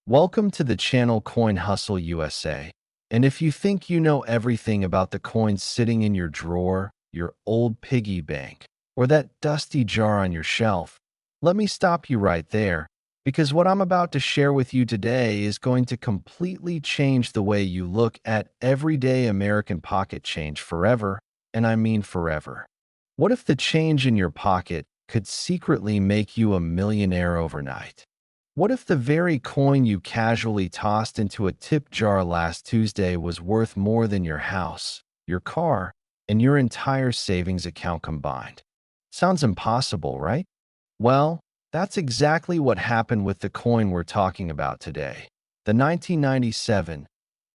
Welcome to the channel Coin Hustle USA. And if you think you know everything about the coins sitting in your drawer, your old piggy bank, or that dusty jar on your shelf, let me stop you right there, because what I'm about to share with you today is going to completely change the way you look at everyday American pocket change forever, and I mean forever. What if the change in your pocket could secretly make you a millionaire overnight? What if the very coin you casually tossed into a tip jar last Tuesday was worth more than your house, your car, and your entire savings account combined? Sounds impossible, right? Well, that's exactly what happened with the coin we're talking about today. The 1997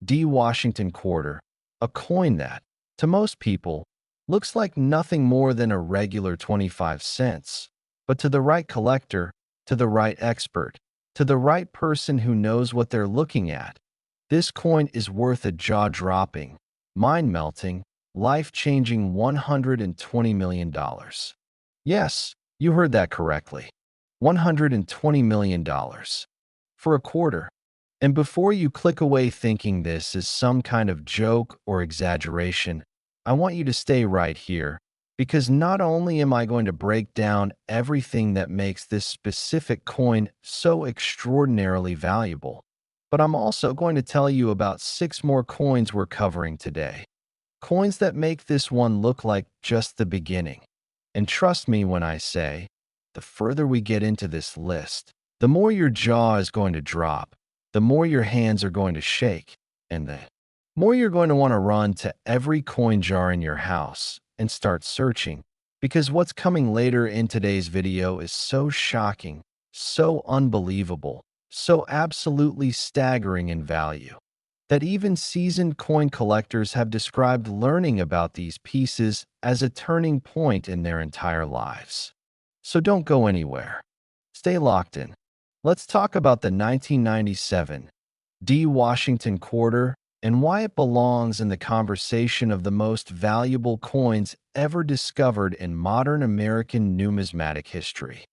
D. Washington quarter, a coin that, to most people, looks like nothing more than a regular 25 cents. But to the right collector, to the right expert, to the right person who knows what they're looking at, this coin is worth a jaw-dropping, mind-melting, life-changing $120 million. Yes, you heard that correctly. $120 million. For a quarter. And before you click away thinking this is some kind of joke or exaggeration, I want you to stay right here, because not only am I going to break down everything that makes this specific coin so extraordinarily valuable, but I'm also going to tell you about 6 more coins we're covering today. Coins that make this one look like just the beginning. And trust me when I say, the further we get into this list, the more your jaw is going to drop, the more your hands are going to shake, and the more you're going to want to run to every coin jar in your house and start searching, because what's coming later in today's video is so shocking, so unbelievable, so absolutely staggering in value, that even seasoned coin collectors have described learning about these pieces as a turning point in their entire lives. So don't go anywhere. Stay locked in. Let's talk about the 1997 D. Washington quarter and why it belongs in the conversation of the most valuable coins ever discovered in modern American numismatic history.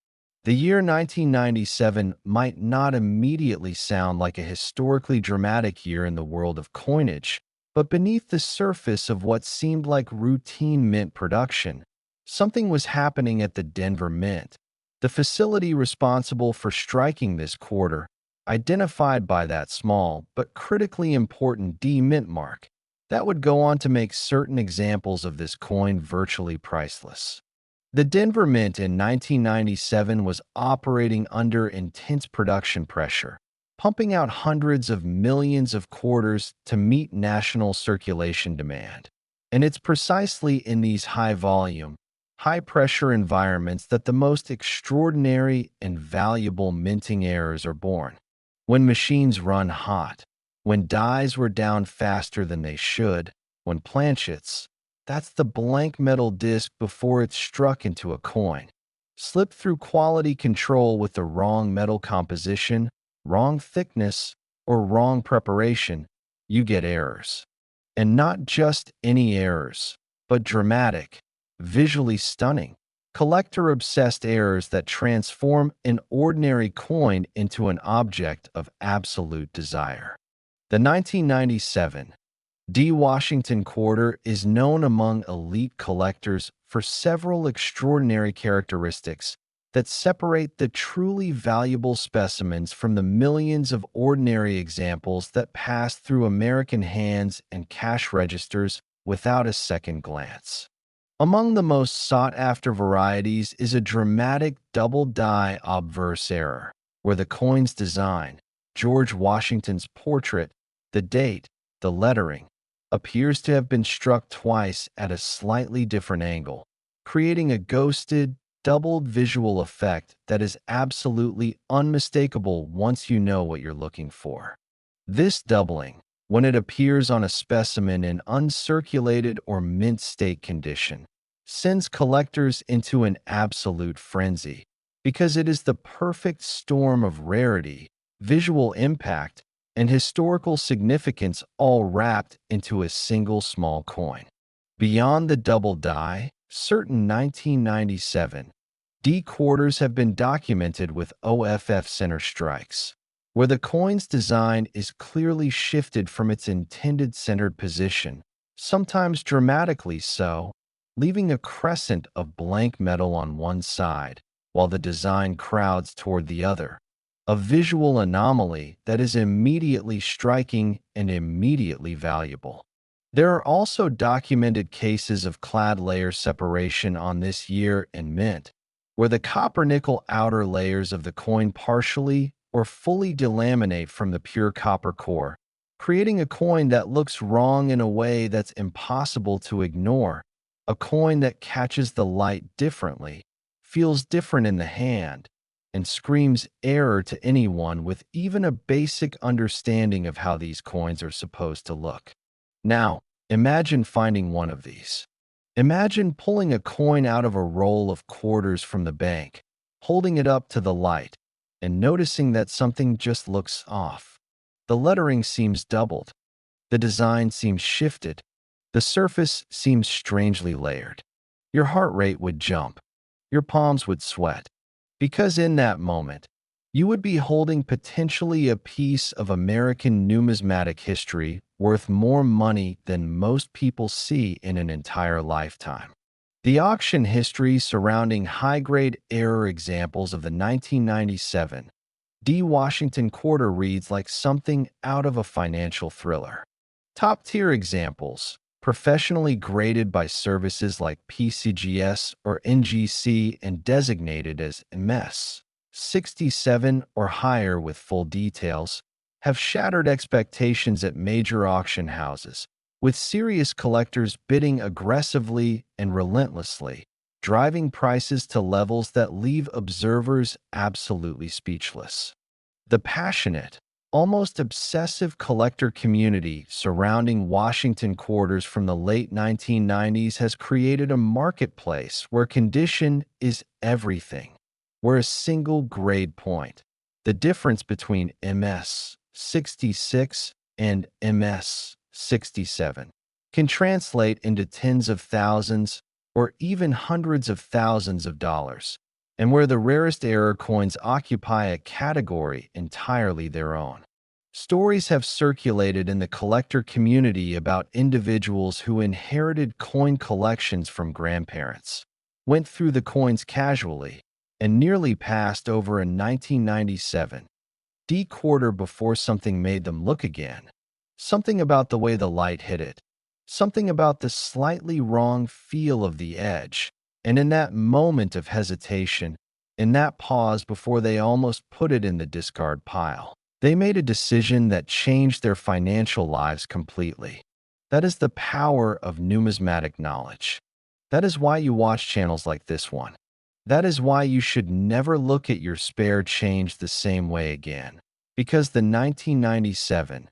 The year 1997 might not immediately sound like a historically dramatic year in the world of coinage, but beneath the surface of what seemed like routine mint production, something was happening at the Denver Mint, the facility responsible for striking this quarter, identified by that small but critically important D mint mark, that would go on to make certain examples of this coin virtually priceless. The Denver Mint in 1997 was operating under intense production pressure, pumping out hundreds of millions of quarters to meet national circulation demand. And it's precisely in these high-volume, high-pressure environments that the most extraordinary and valuable minting errors are born. When machines run hot, when dies were down faster than they should, when planchets, that's the blank metal disc before it's struck into a coin, slip through quality control with the wrong metal composition, wrong thickness, or wrong preparation, you get errors. And not just any errors, but dramatic, visually stunning, collector-obsessed errors that transform an ordinary coin into an object of absolute desire. The 1997 D. Washington quarter is known among elite collectors for several extraordinary characteristics that separate the truly valuable specimens from the millions of ordinary examples that pass through American hands and cash registers without a second glance. Among the most sought-after varieties is a dramatic double-die obverse error, where the coin's design, George Washington's portrait, the date, the lettering, appears to have been struck twice at a slightly different angle, creating a ghosted, doubled visual effect that is absolutely unmistakable once you know what you're looking for. This doubling, when it appears on a specimen in uncirculated or mint state condition, sends collectors into an absolute frenzy, because it is the perfect storm of rarity, visual impact, and historical significance all wrapped into a single small coin. Beyond the double die, certain 1997 D quarters have been documented with OFF center strikes, where the coin's design is clearly shifted from its intended centered position, sometimes dramatically so, leaving a crescent of blank metal on one side, while the design crowds toward the other. A visual anomaly that is immediately striking and immediately valuable. There are also documented cases of clad layer separation on this year in mint, where the copper-nickel outer layers of the coin partially or fully delaminate from the pure copper core, creating a coin that looks wrong in a way that's impossible to ignore, a coin that catches the light differently, feels different in the hand, and screams error to anyone with even a basic understanding of how these coins are supposed to look. Now, imagine finding one of these. Imagine pulling a coin out of a roll of quarters from the bank, holding it up to the light, and noticing that something just looks off. The lettering seems doubled. The design seems shifted. The surface seems strangely layered. Your heart rate would jump. Your palms would sweat. Because in that moment, you would be holding potentially a piece of American numismatic history worth more money than most people see in an entire lifetime. The auction history surrounding high-grade error examples of the 1997 D. Washington quarter reads like something out of a financial thriller. Top-tier examples, professionally graded by services like PCGS or NGC and designated as MS 67 or higher with full details, have shattered expectations at major auction houses, with serious collectors bidding aggressively and relentlessly, driving prices to levels that leave observers absolutely speechless. The passionate, almost obsessive collector community surrounding Washington quarters from the late 1990s has created a marketplace where condition is everything, where a single grade point, the difference between MS 66 and MS 67, can translate into tens of thousands or even hundreds of thousands of dollars, and where the rarest error coins occupy a category entirely their own. Stories have circulated in the collector community about individuals who inherited coin collections from grandparents, went through the coins casually, and nearly passed over a 1997 D quarter before something made them look again. Something about the way the light hit it. Something about the slightly wrong feel of the edge. And in that moment of hesitation, in that pause before they almost put it in the discard pile, they made a decision that changed their financial lives completely. That is the power of numismatic knowledge. That is why you watch channels like this one. That is why you should never look at your spare change the same way again. Because the 1997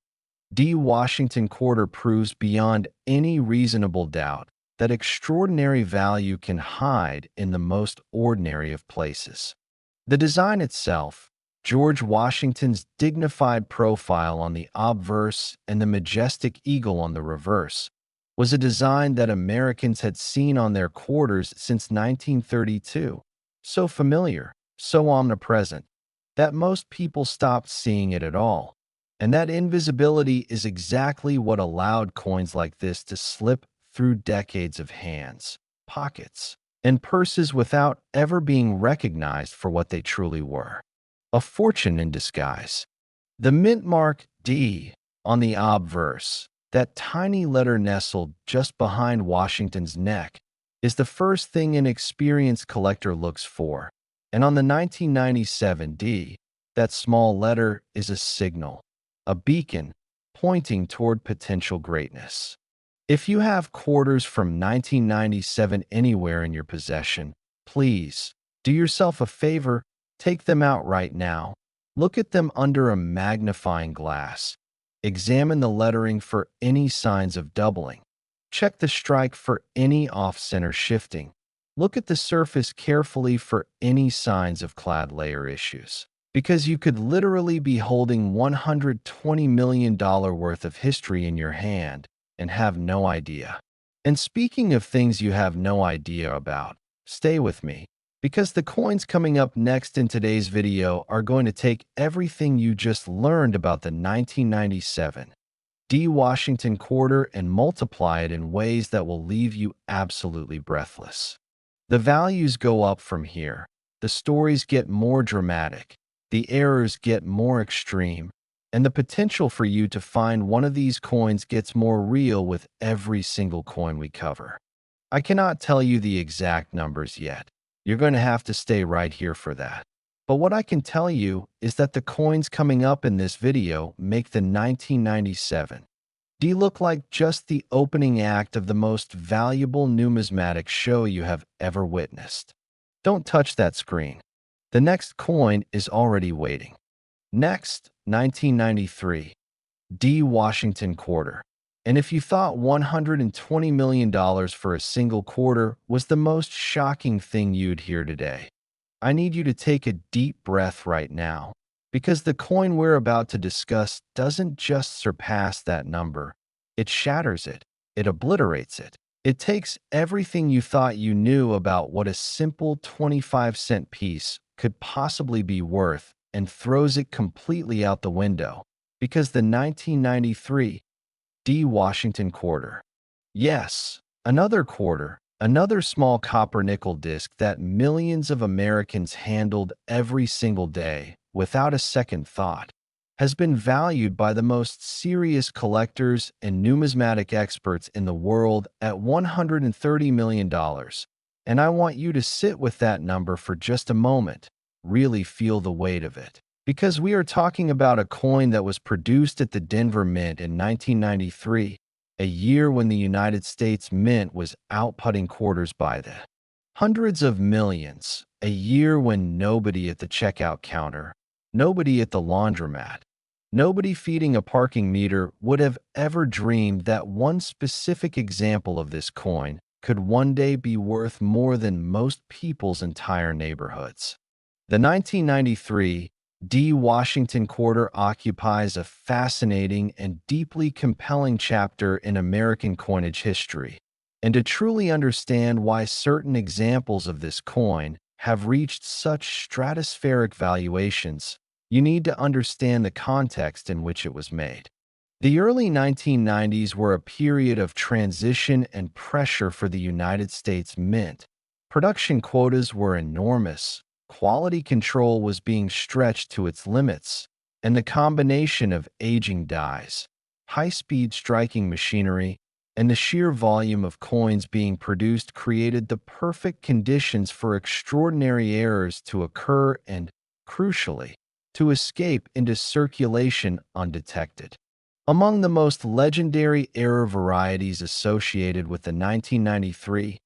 D. Washington quarter proves beyond any reasonable doubt that extraordinary value can hide in the most ordinary of places. The design itself, George Washington's dignified profile on the obverse and the majestic eagle on the reverse, was a design that Americans had seen on their quarters since 1932, so familiar, so omnipresent, that most people stopped seeing it at all. And that invisibility is exactly what allowed coins like this to slip through decades of hands, pockets, and purses without ever being recognized for what they truly were. A fortune in disguise. The mint mark D on the obverse, that tiny letter nestled just behind Washington's neck, is the first thing an experienced collector looks for. And on the 1997 D, that small letter is a signal, a beacon pointing toward potential greatness. If you have quarters from 1997 anywhere in your possession, please do yourself a favor, take them out right now. Look at them under a magnifying glass. Examine the lettering for any signs of doubling. Check the strike for any off-center shifting. Look at the surface carefully for any signs of clad layer issues. Because you could literally be holding $120 million worth of history in your hand and have no idea. And speaking of things you have no idea about, stay with me. Because the coins coming up next in today's video are going to take everything you just learned about the 1997 D Washington quarter and multiply it in ways that will leave you absolutely breathless. The values go up from here. The stories get more dramatic. The errors get more extreme. And the potential for you to find one of these coins gets more real with every single coin we cover. I cannot tell you the exact numbers yet. You're going to have to stay right here for that. But what I can tell you is that the coins coming up in this video make the 1997 D look like just the opening act of the most valuable numismatic show you have ever witnessed. Don't touch that screen. The next coin is already waiting. Next, 1993, D Washington quarter. And if you thought $120 million for a single quarter was the most shocking thing you'd hear today, I need you to take a deep breath right now, because the coin we're about to discuss doesn't just surpass that number, it shatters it, it obliterates it. It takes everything you thought you knew about what a simple 25-cent piece could possibly be worth and throws it completely out the window, because the 1993 D Washington quarter. Yes, another quarter, another small copper nickel disc that millions of Americans handled every single day without a second thought, has been valued by the most serious collectors and numismatic experts in the world at $130 million. And I want you to sit with that number for just a moment, really feel the weight of it. Because we are talking about a coin that was produced at the Denver Mint in 1993, a year when the United States Mint was outputting quarters by the hundreds of millions, a year when nobody at the checkout counter, nobody at the laundromat, nobody feeding a parking meter would have ever dreamed that one specific example of this coin could one day be worth more than most people's entire neighborhoods. The 1993 D Washington quarter occupies a fascinating and deeply compelling chapter in American coinage history. And to truly understand why certain examples of this coin have reached such stratospheric valuations, you need to understand the context in which it was made. The early 1990s were a period of transition and pressure for the United States Mint. Production quotas were enormous. Quality control was being stretched to its limits, and the combination of aging dies, high-speed striking machinery, and the sheer volume of coins being produced created the perfect conditions for extraordinary errors to occur and, crucially, to escape into circulation undetected. Among the most legendary error varieties associated with the 1993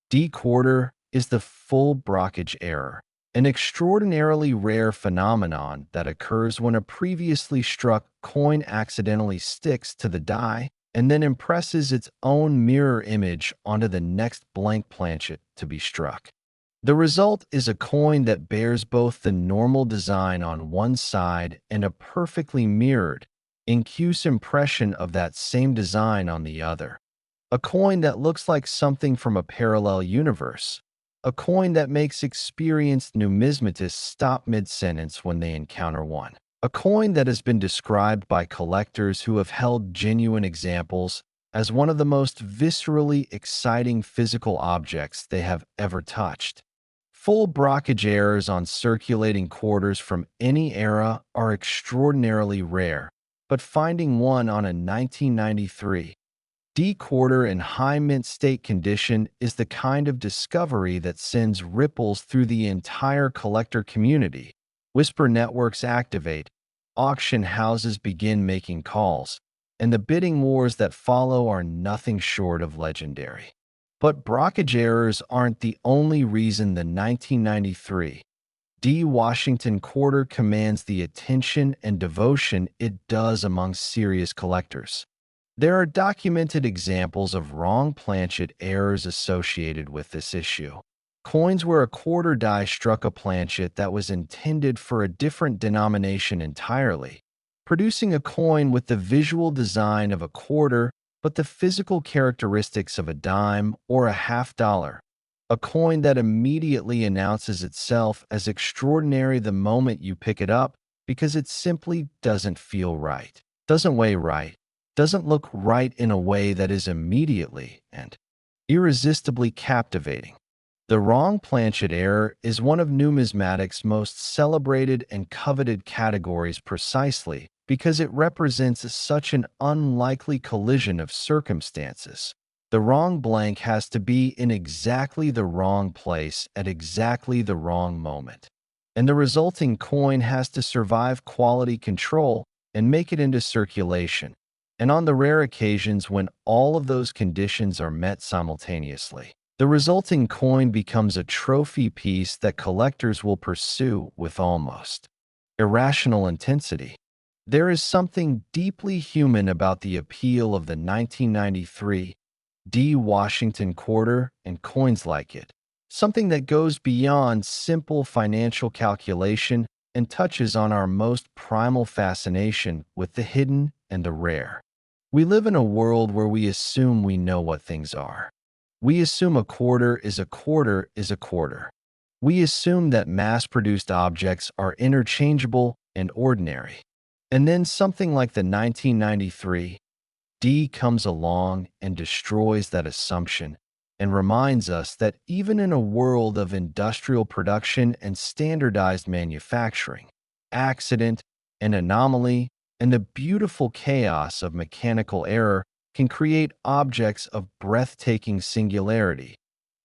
D quarter is the full brockage error, an extraordinarily rare phenomenon that occurs when a previously struck coin accidentally sticks to the die and then impresses its own mirror image onto the next blank planchet to be struck. The result is a coin that bears both the normal design on one side and a perfectly mirrored, incuse impression of that same design on the other. A coin that looks like something from a parallel universe. A coin that makes experienced numismatists stop mid-sentence when they encounter one. A coin that has been described by collectors who have held genuine examples as one of the most viscerally exciting physical objects they have ever touched. Full brockage errors on circulating quarters from any era are extraordinarily rare, but finding one on a 1993 D quarter in high mint state condition is the kind of discovery that sends ripples through the entire collector community. Whisper networks activate, auction houses begin making calls, and the bidding wars that follow are nothing short of legendary. But brockage errors aren't the only reason the 1993 D Washington quarter commands the attention and devotion it does among serious collectors. There are documented examples of wrong planchet errors associated with this issue. Coins where a quarter die struck a planchet that was intended for a different denomination entirely, producing a coin with the visual design of a quarter but the physical characteristics of a dime or a half dollar. A coin that immediately announces itself as extraordinary the moment you pick it up because it simply doesn't feel right, doesn't weigh right, doesn't look right in a way that is immediately and irresistibly captivating. The wrong planchet error is one of numismatics' most celebrated and coveted categories precisely because it represents such an unlikely collision of circumstances. The wrong blank has to be in exactly the wrong place at exactly the wrong moment. And the resulting coin has to survive quality control and make it into circulation. And on the rare occasions when all of those conditions are met simultaneously, the resulting coin becomes a trophy piece that collectors will pursue with almost irrational intensity. There is something deeply human about the appeal of the 1993 D. Washington quarter and coins like it, something that goes beyond simple financial calculation and touches on our most primal fascination with the hidden and the rare. We live in a world where we assume we know what things are. We assume a quarter is a quarter is a quarter. We assume that mass-produced objects are interchangeable and ordinary. And then something like the 1993 D comes along and destroys that assumption and reminds us that even in a world of industrial production and standardized manufacturing, accident and anomaly and the beautiful chaos of mechanical error can create objects of breathtaking singularity,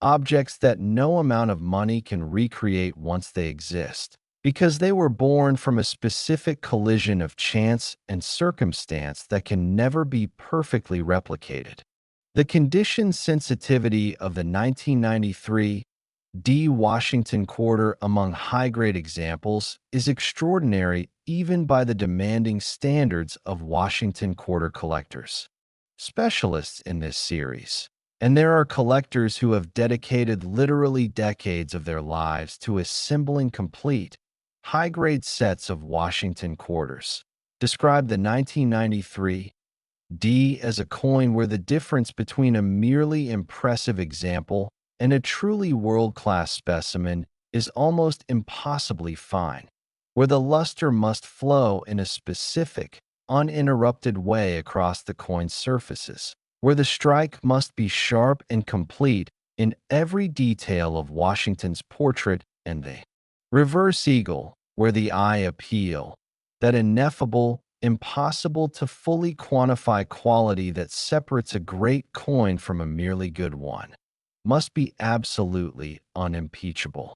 objects that no amount of money can recreate once they exist, because they were born from a specific collision of chance and circumstance that can never be perfectly replicated. The condition sensitivity of the 1993 D. Washington quarter among high-grade examples is extraordinary even by the demanding standards of Washington quarter collectors, specialists in this series. And there are collectors who have dedicated literally decades of their lives to assembling complete, high-grade sets of Washington quarters. Describe the 1993 D as a coin where the difference between a merely impressive example and a truly world-class specimen is almost impossibly fine, where the luster must flow in a specific, uninterrupted way across the coin's surfaces, where the strike must be sharp and complete in every detail of Washington's portrait, and the reverse eagle, where the eye appeal, that ineffable, impossible to fully quantify quality that separates a great coin from a merely good one, must be absolutely unimpeachable.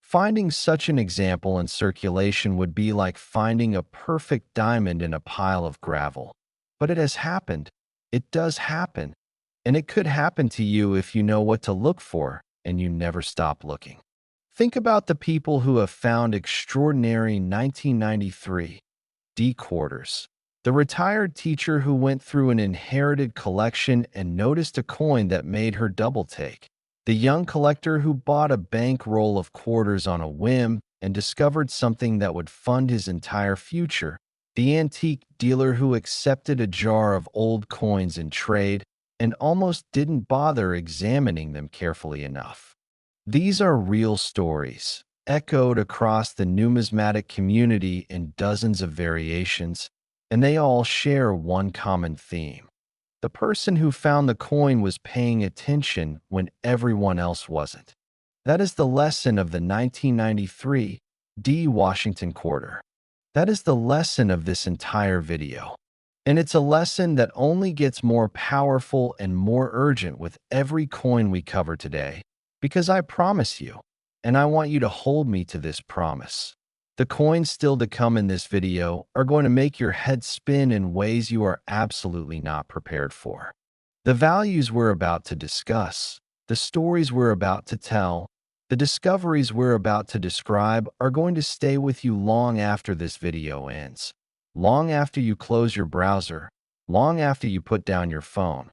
Finding such an example in circulation would be like finding a perfect diamond in a pile of gravel. But it has happened. It does happen. And it could happen to you if you know what to look for and you never stop looking. Think about the people who have found extraordinary 1993 D quarters. The retired teacher who went through an inherited collection and noticed a coin that made her double take. The young collector who bought a bank roll of quarters on a whim and discovered something that would fund his entire future. The antique dealer who accepted a jar of old coins in trade and almost didn't bother examining them carefully enough. These are real stories, echoed across the numismatic community in dozens of variations, and they all share one common theme. The person who found the coin was paying attention when everyone else wasn't. That is the lesson of the 1993 D. Washington quarter. That is the lesson of this entire video. And it's a lesson that only gets more powerful and more urgent with every coin we cover today. Because I promise you, and I want you to hold me to this promise, the coins still to come in this video are going to make your head spin in ways you are absolutely not prepared for. The values we're about to discuss, the stories we're about to tell, the discoveries we're about to describe are going to stay with you long after this video ends, long after you close your browser, long after you put down your phone.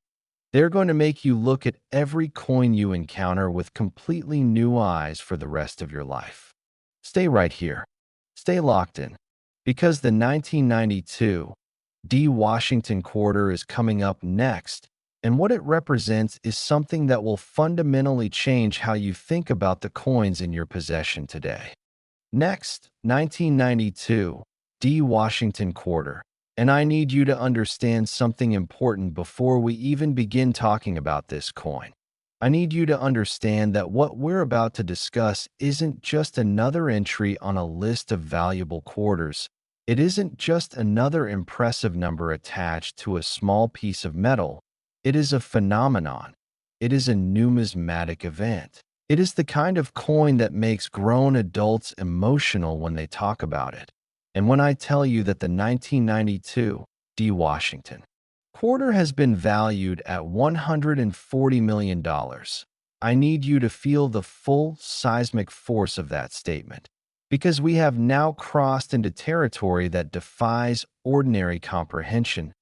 They're going to make you look at every coin you encounter with completely new eyes for the rest of your life. Stay right here. Stay locked in. Because the 1992 D. Washington quarter is coming up next, and what it represents is something that will fundamentally change how you think about the coins in your possession today. Next, 1992, D. Washington Quarter. And I need you to understand something important before we even begin talking about this coin. I need you to understand that what we're about to discuss isn't just another entry on a list of valuable quarters. It isn't just another impressive number attached to a small piece of metal. It is a phenomenon. It is a numismatic event. It is the kind of coin that makes grown adults emotional when they talk about it. And when I tell you that the 1992 D. Washington quarter has been valued at $140 million, I need you to feel the full seismic force of that statement. Because we have now crossed into territory that defies ordinary comprehension.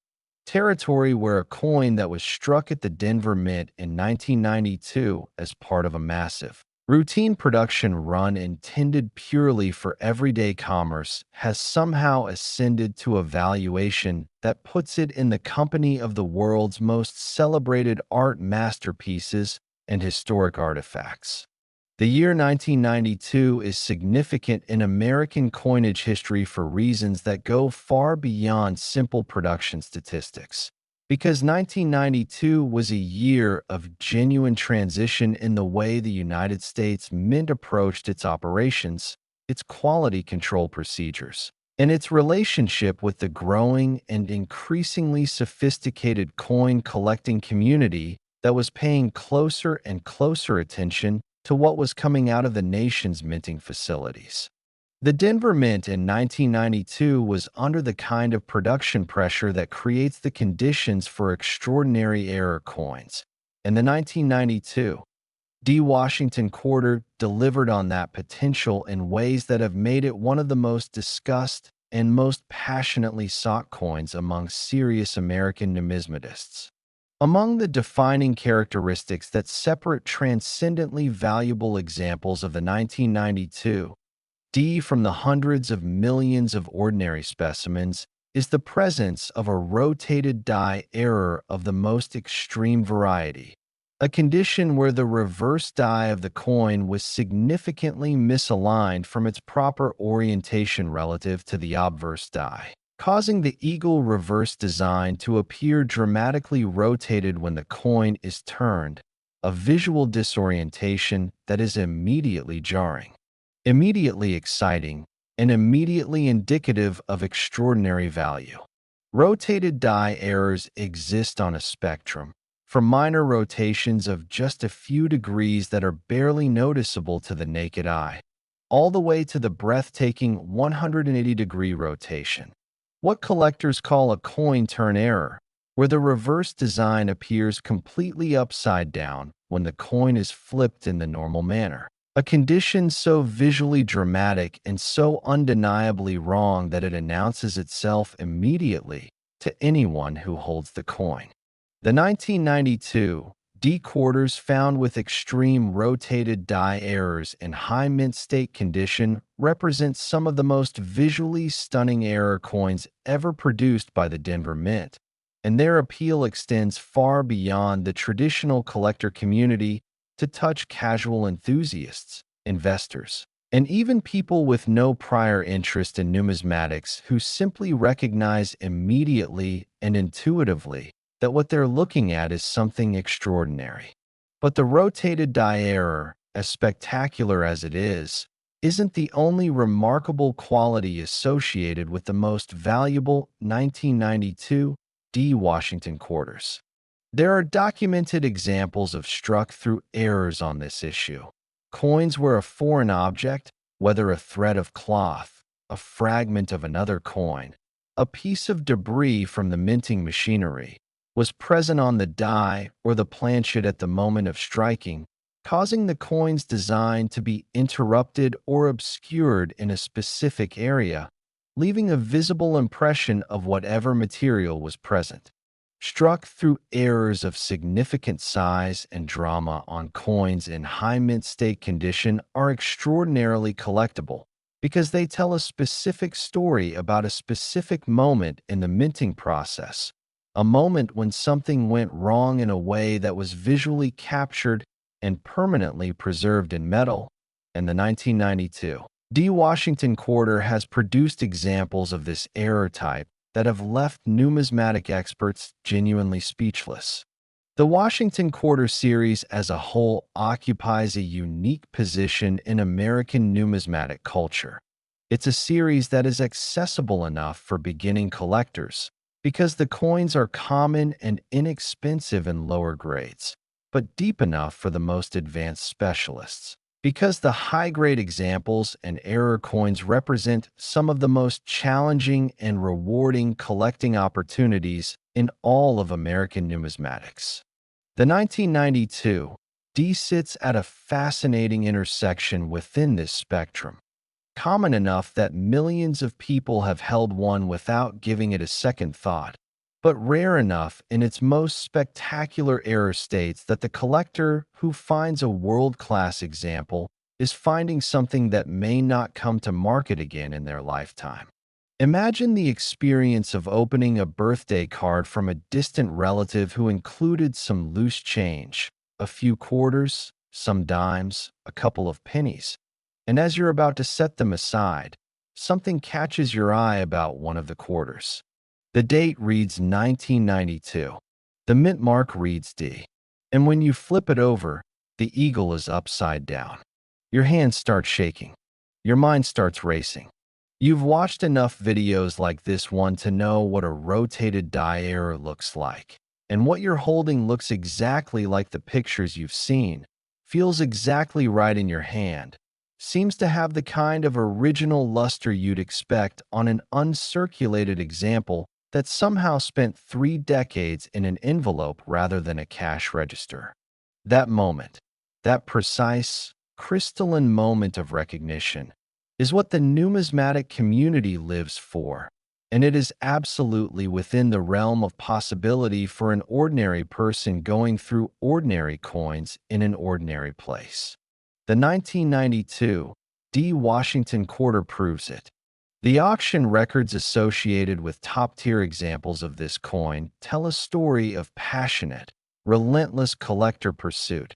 Territory where a coin that was struck at the Denver Mint in 1992 as part of a massive, routine production run intended purely for everyday commerce has somehow ascended to a valuation that puts it in the company of the world's most celebrated art masterpieces and historic artifacts. The year 1992 is significant in American coinage history for reasons that go far beyond simple production statistics. Because 1992 was a year of genuine transition in the way the United States Mint approached its operations, its quality control procedures, and its relationship with the growing and increasingly sophisticated coin collecting community that was paying closer and closer attention to what was coming out of the nation's minting facilities. The Denver Mint in 1992 was under the kind of production pressure that creates the conditions for extraordinary error coins, and the 1992 D. Washington Quarter delivered on that potential in ways that have made it one of the most discussed and most passionately sought coins among serious American numismatists. Among the defining characteristics that separate transcendently valuable examples of the 1992 D from the hundreds of millions of ordinary specimens is the presence of a rotated die error of the most extreme variety, a condition where the reverse die of the coin was significantly misaligned from its proper orientation relative to the obverse die, causing the eagle reverse design to appear dramatically rotated when the coin is turned, a visual disorientation that is immediately jarring, immediately exciting, and immediately indicative of extraordinary value. Rotated die errors exist on a spectrum, from minor rotations of just a few degrees that are barely noticeable to the naked eye, all the way to the breathtaking 180-degree rotation. What collectors call a coin turn error, where the reverse design appears completely upside down when the coin is flipped in the normal manner. A condition so visually dramatic and so undeniably wrong that it announces itself immediately to anyone who holds the coin. The 1992 D quarters found with extreme rotated die errors in high mint state condition represent some of the most visually stunning error coins ever produced by the Denver Mint, and their appeal extends far beyond the traditional collector community to touch casual enthusiasts, investors, and even people with no prior interest in numismatics who simply recognize immediately and intuitively that what they're looking at is something extraordinary. But the rotated die error, as spectacular as it is, isn't the only remarkable quality associated with the most valuable 1992 D. Washington quarters. There are documented examples of struck-through errors on this issue. Coins where a foreign object, whether a thread of cloth, a fragment of another coin, a piece of debris from the minting machinery, was present on the die or the planchet at the moment of striking, causing the coin's design to be interrupted or obscured in a specific area, leaving a visible impression of whatever material was present. Struck-through errors of significant size and drama on coins in high mint state condition are extraordinarily collectible because they tell a specific story about a specific moment in the minting process, a moment when something went wrong in a way that was visually captured and permanently preserved in metal. In the 1992 D. Washington quarter has produced examples of this error type that have left numismatic experts genuinely speechless. The Washington Quarter series as a whole occupies a unique position in American numismatic culture. It's a series that is accessible enough for beginning collectors because the coins are common and inexpensive in lower grades, but deep enough for the most advanced specialists. Because the high-grade examples and error coins represent some of the most challenging and rewarding collecting opportunities in all of American numismatics. The 1992 D sits at a fascinating intersection within this spectrum, common enough that millions of people have held one without giving it a second thought, but rare enough in its most spectacular error states that the collector who finds a world-class example is finding something that may not come to market again in their lifetime. Imagine the experience of opening a birthday card from a distant relative who included some loose change, a few quarters, some dimes, a couple of pennies, and as you're about to set them aside, something catches your eye about one of the quarters. The date reads 1992. The mint mark reads D. And when you flip it over, the eagle is upside down. Your hands start shaking. Your mind starts racing. You've watched enough videos like this one to know what a rotated die error looks like. And what you're holding looks exactly like the pictures you've seen, feels exactly right in your hand, seems to have the kind of original luster you'd expect on an uncirculated example that somehow spent 3 decades in an envelope rather than a cash register. That moment, that precise, crystalline moment of recognition, is what the numismatic community lives for, and it is absolutely within the realm of possibility for an ordinary person going through ordinary coins in an ordinary place. The 1992 D. Washington Quarter proves it. The auction records associated with top-tier examples of this coin tell a story of passionate, relentless collector pursuit,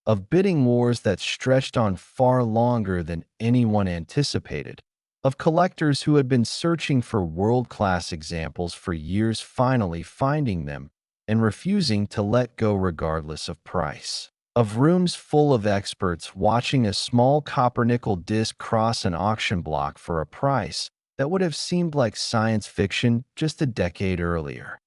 of bidding wars that stretched on far longer than anyone anticipated, of collectors who had been searching for world-class examples for years finally finding them and refusing to let go regardless of price, of rooms full of experts watching a small copper-nickel disc cross an auction block for a price that would have seemed like science fiction just a decade earlier.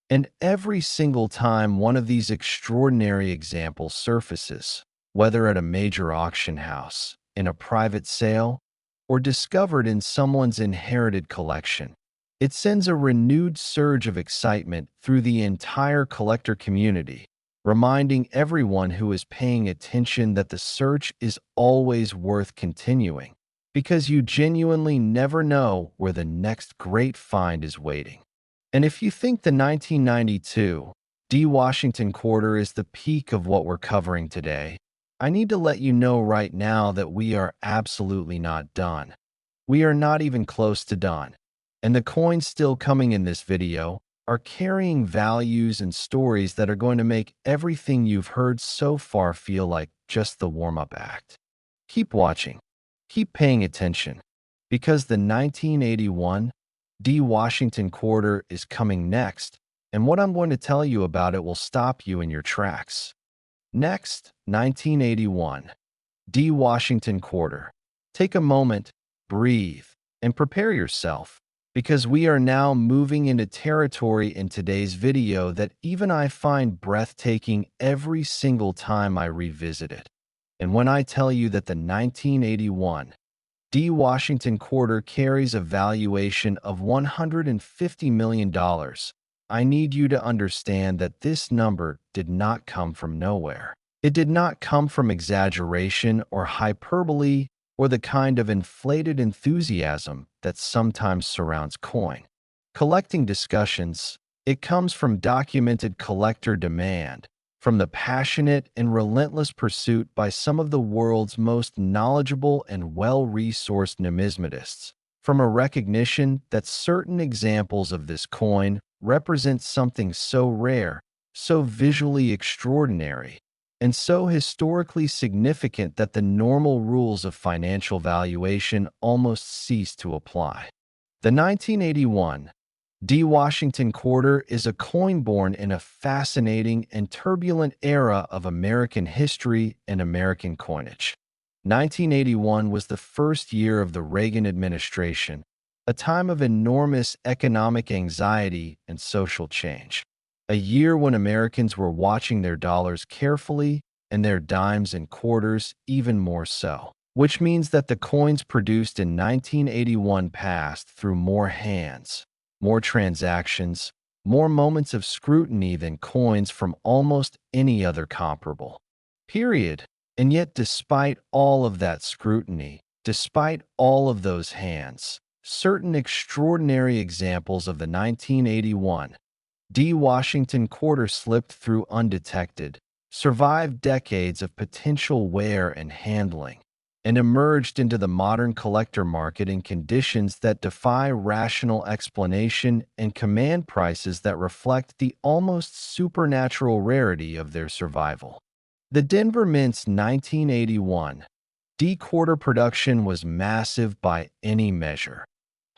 And every single time one of these extraordinary examples surfaces, whether at a major auction house, in a private sale, or discovered in someone's inherited collection, it sends a renewed surge of excitement through the entire collector community, reminding everyone who is paying attention that the search is always worth continuing, because you genuinely never know where the next great find is waiting. And if you think the 1992 D. Washington Quarter is the peak of what we're covering today, I need to let you know right now that we are absolutely not done. We are not even close to done. And the coins still coming in this video are carrying values and stories that are going to make everything you've heard so far feel like just the warm-up act. Keep watching. Keep paying attention, because the 1981 D. Washington Quarter is coming next, and what I'm going to tell you about it will stop you in your tracks. Next, 1981 D. Washington Quarter. Take a moment, breathe, and prepare yourself, because we are now moving into territory in today's video that even I find breathtaking every single time I revisit it. And when I tell you that the 1981 D. Washington Quarter carries a valuation of $150 million, I need you to understand that this number did not come from nowhere. It did not come from exaggeration or hyperbole or the kind of inflated enthusiasm that sometimes surrounds coin collecting discussions. It comes from documented collector demand, from the passionate and relentless pursuit by some of the world's most knowledgeable and well-resourced numismatists, from a recognition that certain examples of this coin represents something so rare, so visually extraordinary, and so historically significant that the normal rules of financial valuation almost cease to apply. The 1981 D. Washington quarter is a coin born in a fascinating and turbulent era of American history and American coinage. 1981 was the first year of the Reagan administration, a time of enormous economic anxiety and social change. A year when Americans were watching their dollars carefully and their dimes and quarters even more so, which means that the coins produced in 1981 passed through more hands, more transactions, more moments of scrutiny than coins from almost any other comparable period. And yet, despite all of that scrutiny, despite all of those hands, certain extraordinary examples of the 1981 D. Washington quarter slipped through undetected, survived decades of potential wear and handling, and emerged into the modern collector market in conditions that defy rational explanation and command prices that reflect the almost supernatural rarity of their survival. The Denver Mint's 1981 D quarter production was massive by any measure.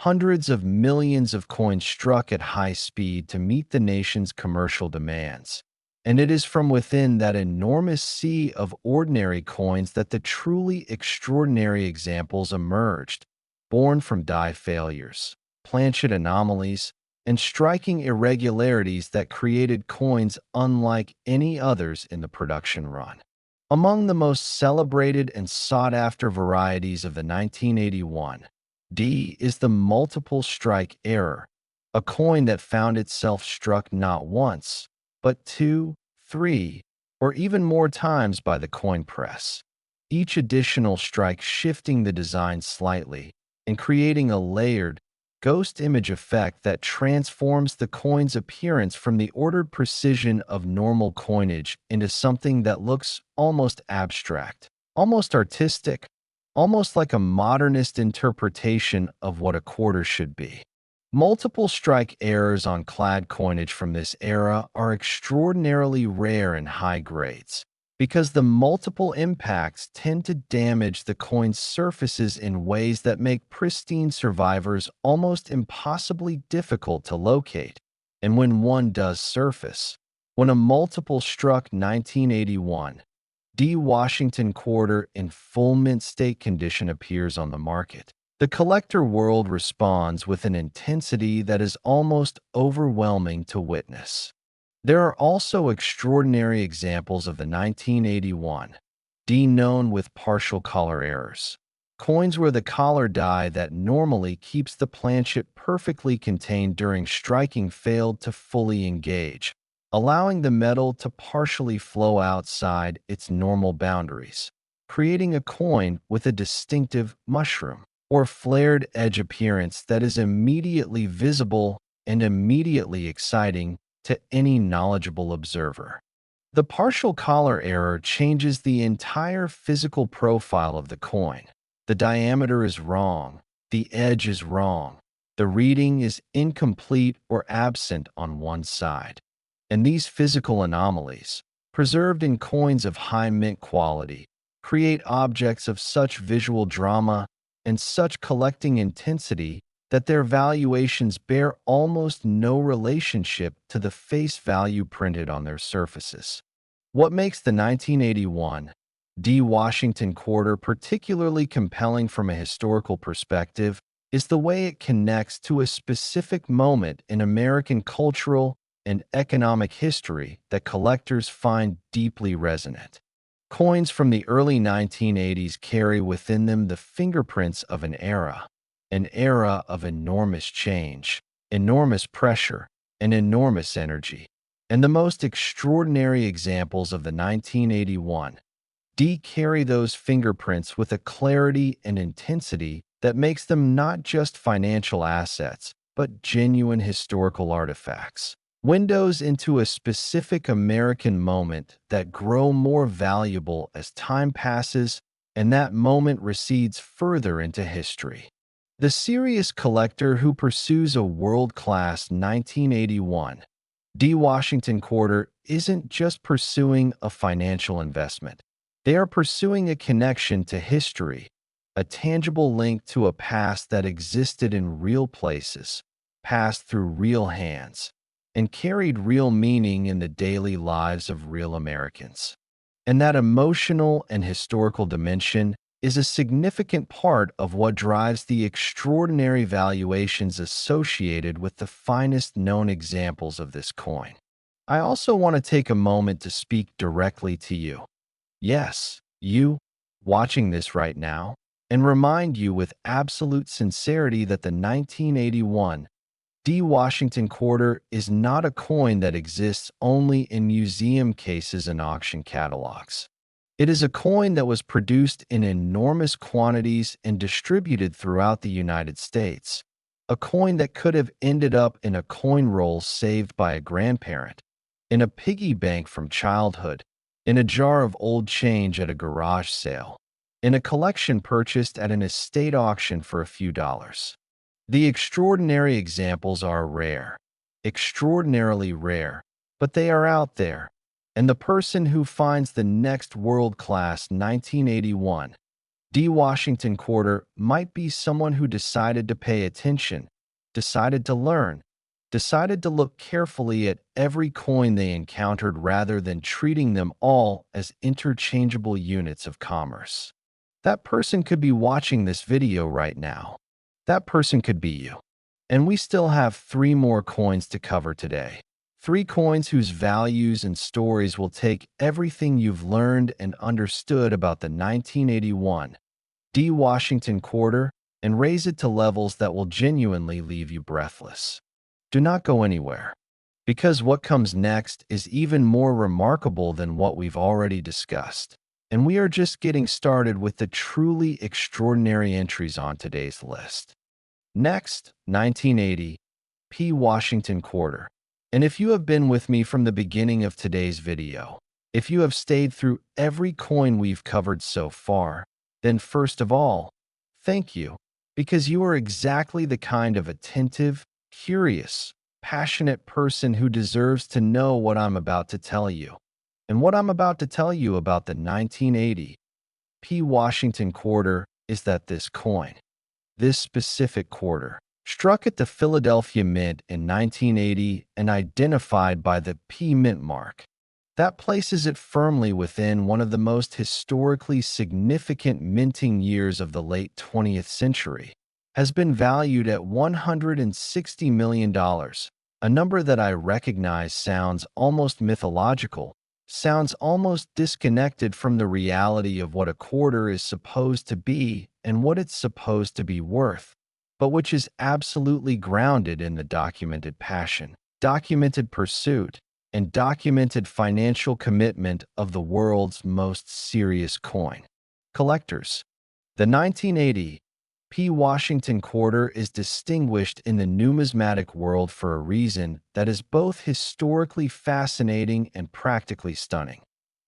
Hundreds of millions of coins struck at high speed to meet the nation's commercial demands. And it is from within that enormous sea of ordinary coins that the truly extraordinary examples emerged, born from die failures, planchet anomalies, and striking irregularities that created coins unlike any others in the production run. Among the most celebrated and sought-after varieties of the 1981 D is the multiple strike error, a coin that found itself struck not once, but 2, 3, or even more times by the coin press, each additional strike shifting the design slightly and creating a layered, ghost image effect that transforms the coin's appearance from the ordered precision of normal coinage into something that looks almost abstract, almost artistic, almost like a modernist interpretation of what a quarter should be. Multiple strike errors on clad coinage from this era are extraordinarily rare in high grades, because the multiple impacts tend to damage the coin's surfaces in ways that make pristine survivors almost impossibly difficult to locate. And when one does surface, when a multiple struck 1981 D. Washington quarter in full mint state condition appears on the market, the collector world responds with an intensity that is almost overwhelming to witness. There are also extraordinary examples of the 1981 D known with partial collar errors, coins where the collar die that normally keeps the planchet perfectly contained during striking failed to fully engage, allowing the metal to partially flow outside its normal boundaries, creating a coin with a distinctive mushroom or flared edge appearance that is immediately visible and immediately exciting to any knowledgeable observer. The partial collar error changes the entire physical profile of the coin. The diameter is wrong, the edge is wrong, the reading is incomplete or absent on one side. And these physical anomalies, preserved in coins of high mint quality, create objects of such visual drama and such collecting intensity that their valuations bear almost no relationship to the face value printed on their surfaces. What makes the 1981 D. Washington quarter particularly compelling from a historical perspective is the way it connects to a specific moment in American cultural and economic history that collectors find deeply resonant. Coins from the early 1980s carry within them the fingerprints of an era of enormous change, enormous pressure, and enormous energy. And the most extraordinary examples of the 1981 D carry those fingerprints with a clarity and intensity that makes them not just financial assets, but genuine historical artifacts, windows into a specific American moment that grow more valuable as time passes and that moment recedes further into history. The serious collector who pursues a world-class 1981 D. Washington quarter isn't just pursuing a financial investment. They are pursuing a connection to history, a tangible link to a past that existed in real places, passed through real hands, and carried real meaning in the daily lives of real Americans. And that emotional and historical dimension is a significant part of what drives the extraordinary valuations associated with the finest known examples of this coin. I also want to take a moment to speak directly to you. Yes, you, watching this right now, and remind you with absolute sincerity that the 1981 D. Washington quarter is not a coin that exists only in museum cases and auction catalogs. It is a coin that was produced in enormous quantities and distributed throughout the United States. A coin that could have ended up in a coin roll saved by a grandparent, in a piggy bank from childhood, in a jar of old change at a garage sale, in a collection purchased at an estate auction for a few dollars. The extraordinary examples are rare, extraordinarily rare, but they are out there. And the person who finds the next world-class 1981 D. Washington quarter might be someone who decided to pay attention, decided to learn, decided to look carefully at every coin they encountered rather than treating them all as interchangeable units of commerce. That person could be watching this video right now. That person could be you. And we still have 3 more coins to cover today. 3 coins whose values and stories will take everything you've learned and understood about the 1981 D. Washington quarter and raise it to levels that will genuinely leave you breathless. Do not go anywhere, because what comes next is even more remarkable than what we've already discussed. And we are just getting started with the truly extraordinary entries on today's list. Next, 1980 P. Washington quarter. And if you have been with me from the beginning of today's video, if you have stayed through every coin we've covered so far, then first of all, thank you, because you are exactly the kind of attentive, curious, passionate person who deserves to know what I'm about to tell you. And what I'm about to tell you about the 1980 P. Washington quarter is that this coin, this specific quarter, struck at the Philadelphia Mint in 1980 and identified by the P Mint mark. That places it firmly within one of the most historically significant minting years of the late 20th century, has been valued at $160 million, a number that I recognize sounds almost mythological, sounds almost disconnected from the reality of what a quarter is supposed to be and what it's supposed to be worth, but which is absolutely grounded in the documented passion, documented pursuit, and documented financial commitment of the world's most serious coin collectors. The 1980 P. Washington quarter is distinguished in the numismatic world for a reason that is both historically fascinating and practically stunning.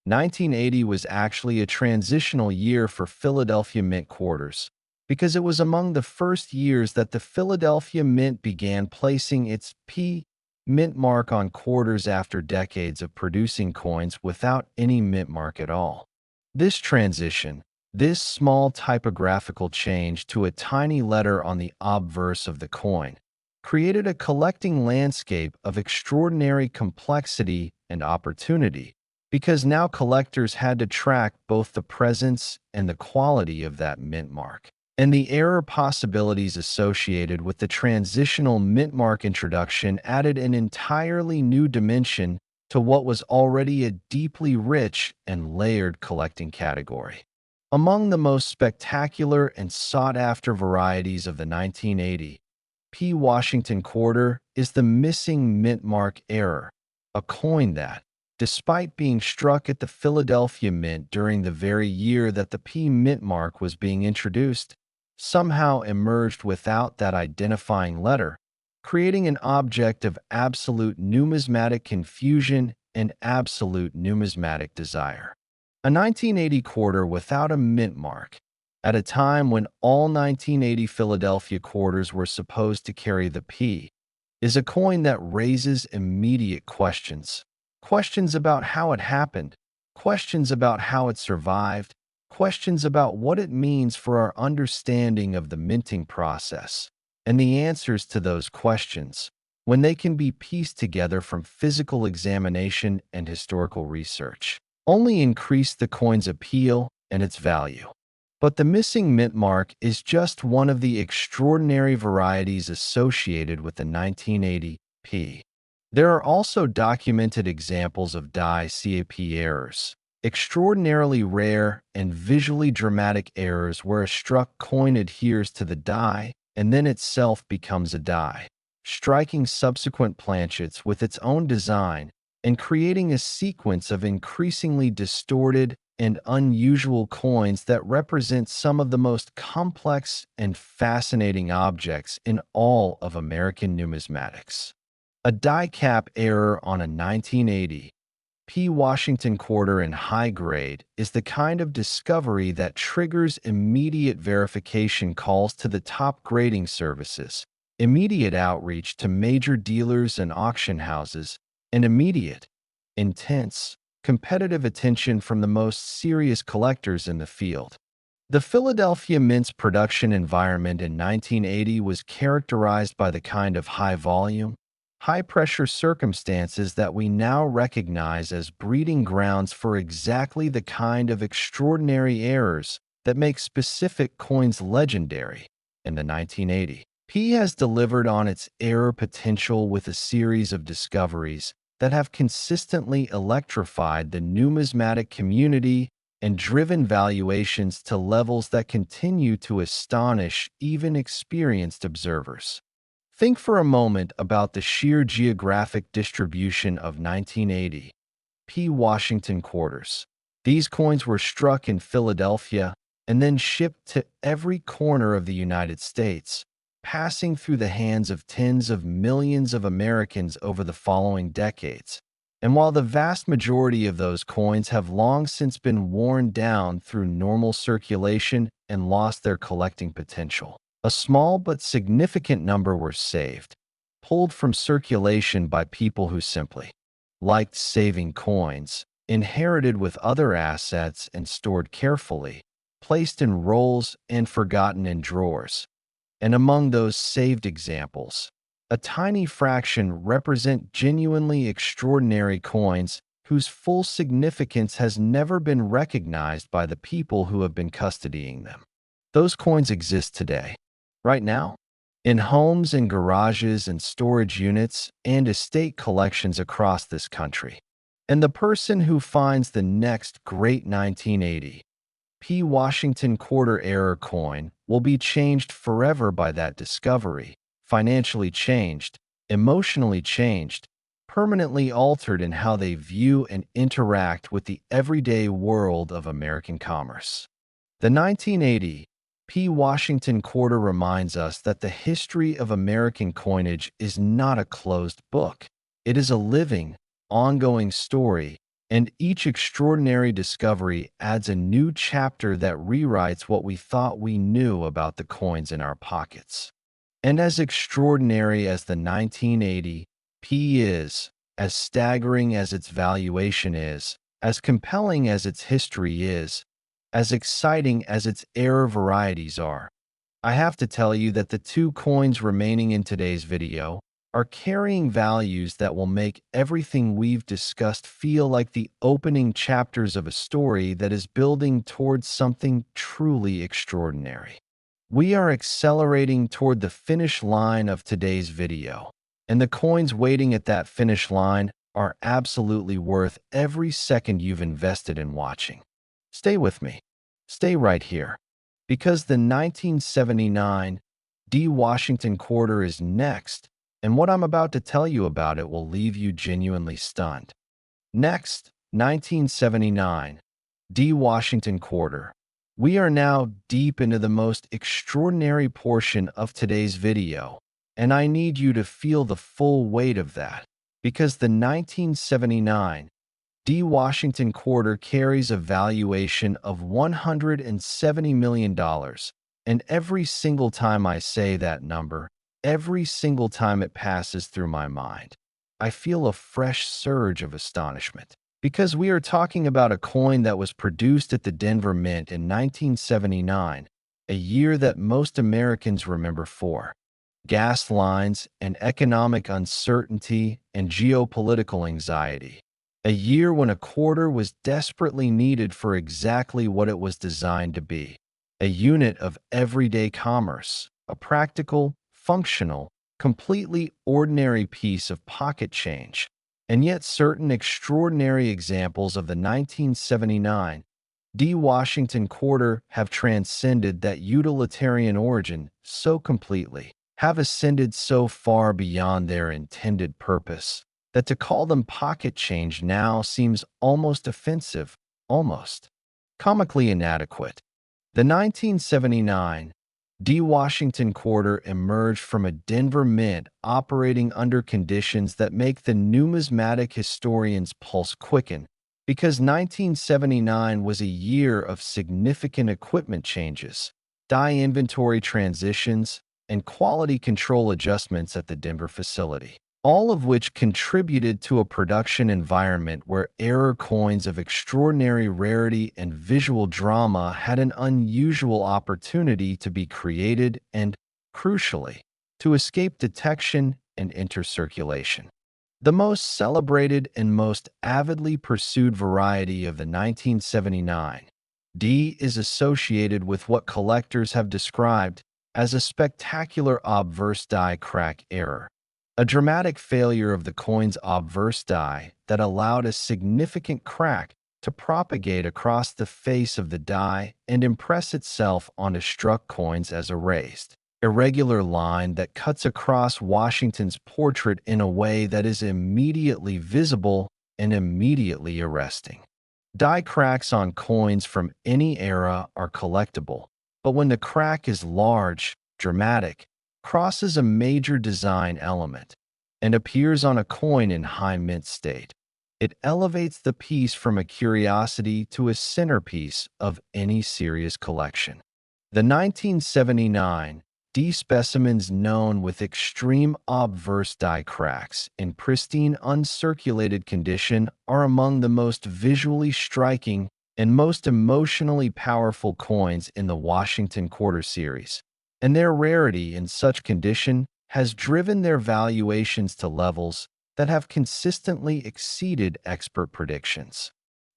1980 was actually a transitional year for Philadelphia Mint quarters, because it was among the first years that the Philadelphia Mint began placing its P. Mint mark on quarters after decades of producing coins without any mint mark at all. This transition, this small typographical change to a tiny letter on the obverse of the coin, created a collecting landscape of extraordinary complexity and opportunity, because now collectors had to track both the presence and the quality of that mint mark, and the error possibilities associated with the transitional mint mark introduction added an entirely new dimension to what was already a deeply rich and layered collecting category. Among the most spectacular and sought-after varieties of the 1980 P. Washington quarter is the missing mint mark error, a coin that, despite being struck at the Philadelphia Mint during the very year that the P. Mint mark was being introduced, somehow emerged without that identifying letter, creating an object of absolute numismatic confusion and absolute numismatic desire. A 1980 quarter without a mint mark, at a time when all 1980 Philadelphia quarters were supposed to carry the P, is a coin that raises immediate questions. Questions about how it happened, questions about how it survived, questions about what it means for our understanding of the minting process. And the answers to those questions, when they can be pieced together from physical examination and historical research, only increase the coin's appeal and its value. But the missing mint mark is just one of the extraordinary varieties associated with the 1980 P. There are also documented examples of die CAP errors, extraordinarily rare and visually dramatic errors where a struck coin adheres to the die and then itself becomes a die, striking subsequent planchets with its own design and creating a sequence of increasingly distorted and unusual coins that represent some of the most complex and fascinating objects in all of American numismatics. A die cap error on a 1980 P. Washington quarter in high grade is the kind of discovery that triggers immediate verification calls to the top grading services, immediate outreach to major dealers and auction houses, and immediate, intense, competitive attention from the most serious collectors in the field. The Philadelphia Mint's production environment in 1980 was characterized by the kind of high volume, high-pressure circumstances that we now recognize as breeding grounds for exactly the kind of extraordinary errors that make specific coins legendary. In the 1980, P has delivered on its error potential with a series of discoveries that have consistently electrified the numismatic community and driven valuations to levels that continue to astonish even experienced observers. Think for a moment about the sheer geographic distribution of 1980 P. Washington quarters. These coins were struck in Philadelphia and then shipped to every corner of the United States, passing through the hands of tens of millions of Americans over the following decades. And while the vast majority of those coins have long since been worn down through normal circulation and lost their collecting potential, a small but significant number were saved, pulled from circulation by people who simply liked saving coins, inherited with other assets and stored carefully, placed in rolls and forgotten in drawers. And among those saved examples, a tiny fraction represent genuinely extraordinary coins whose full significance has never been recognized by the people who have been custodying them. Those coins exist today, right now, in homes and garages and storage units and estate collections across this country. And the person who finds the next great 1980 P. Washington quarter error coin will be changed forever by that discovery, financially changed, emotionally changed, permanently altered in how they view and interact with the everyday world of American commerce. The 1980 P. Washington quarter reminds us that the history of American coinage is not a closed book. It is a living, ongoing story, and each extraordinary discovery adds a new chapter that rewrites what we thought we knew about the coins in our pockets. And as extraordinary as the 1980 P is, as staggering as its valuation is, as compelling as its history is, as exciting as its error varieties are, I have to tell you that the two coins remaining in today's video are carrying values that will make everything we've discussed feel like the opening chapters of a story that is building towards something truly extraordinary. We are accelerating toward the finish line of today's video, and the coins waiting at that finish line are absolutely worth every second you've invested in watching. Stay with me. Stay right here, because the 1979 D. Washington quarter is next, and what I'm about to tell you about it will leave you genuinely stunned. Next, 1979 D. Washington quarter. We are now deep into the most extraordinary portion of today's video, and I need you to feel the full weight of that, because the 1979 D. Washington quarter carries a valuation of $170 million, and every single time I say that number, every single time it passes through my mind, I feel a fresh surge of astonishment. Because we are talking about a coin that was produced at the Denver Mint in 1979, a year that most Americans remember for gas lines and economic uncertainty and geopolitical anxiety. A year when a quarter was desperately needed for exactly what it was designed to be, a unit of everyday commerce, a practical, functional, completely ordinary piece of pocket change. And yet certain extraordinary examples of the 1979 D. Washington quarter have transcended that utilitarian origin so completely, have ascended so far beyond their intended purpose, that to call them pocket change now seems almost offensive, almost comically inadequate. The 1979 D. Washington quarter emerged from a Denver mint operating under conditions that make the numismatic historian's pulse quicken, because 1979 was a year of significant equipment changes, die inventory transitions, and quality control adjustments at the Denver facility, all of which contributed to a production environment where error coins of extraordinary rarity and visual drama had an unusual opportunity to be created and, crucially, to escape detection and enter circulation. The most celebrated and most avidly pursued variety of the 1979 D is associated with what collectors have described as a spectacular obverse die crack error, a dramatic failure of the coin's obverse die that allowed a significant crack to propagate across the face of the die and impress itself onto struck coins as a raised, irregular line that cuts across Washington's portrait in a way that is immediately visible and immediately arresting. Die cracks on coins from any era are collectible, but when the crack is large, dramatic, crosses a major design element, and appears on a coin in high mint state, it elevates the piece from a curiosity to a centerpiece of any serious collection. The 1979 D specimens known with extreme obverse die cracks in pristine uncirculated condition are among the most visually striking and most emotionally powerful coins in the Washington quarter series, and their rarity in such condition has driven their valuations to levels that have consistently exceeded expert predictions.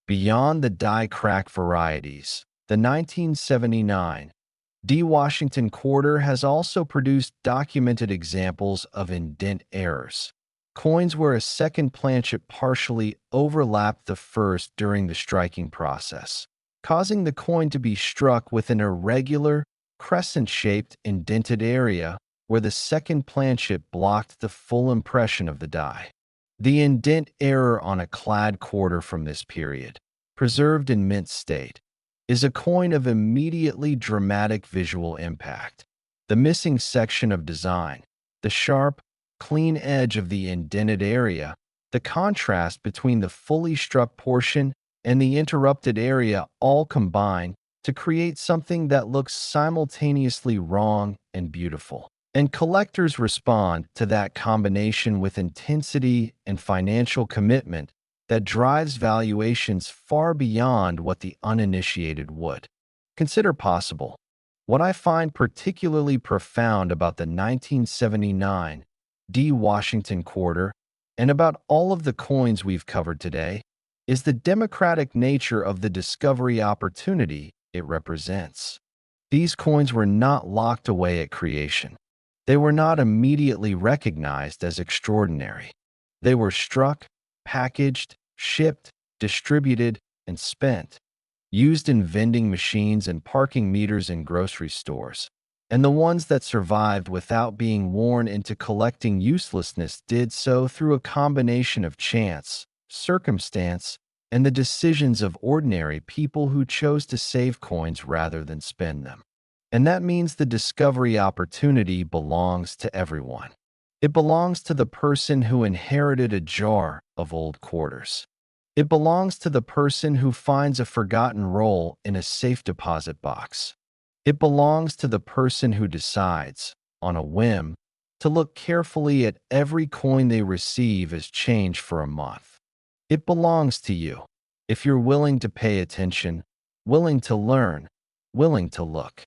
Beyond the die crack varieties, the 1979 D. Washington quarter has also produced documented examples of indent errors, coins where a second planchet partially overlapped the first during the striking process, causing the coin to be struck with an irregular, crescent-shaped indented area where the second planchet blocked the full impression of the die. The indent error on a clad quarter from this period, preserved in mint state, is a coin of immediately dramatic visual impact. The missing section of design, the sharp, clean edge of the indented area, the contrast between the fully struck portion and the interrupted area all combine to create something that looks simultaneously wrong and beautiful. And collectors respond to that combination with intensity and financial commitment that drives valuations far beyond what the uninitiated would consider possible. What I find particularly profound about the 1979 D. Washington quarter and about all of the coins we've covered today is the democratic nature of the discovery opportunity it represents. These coins were not locked away at creation. They were not immediately recognized as extraordinary. They were struck, packaged, shipped, distributed, and spent, used in vending machines and parking meters in grocery stores. And the ones that survived without being worn into collecting uselessness did so through a combination of chance, circumstance, and the decisions of ordinary people who chose to save coins rather than spend them. And that means the discovery opportunity belongs to everyone. It belongs to the person who inherited a jar of old quarters. It belongs to the person who finds a forgotten roll in a safe deposit box. It belongs to the person who decides, on a whim, to look carefully at every coin they receive as change for a month. It belongs to you, if you're willing to pay attention, willing to learn, willing to look.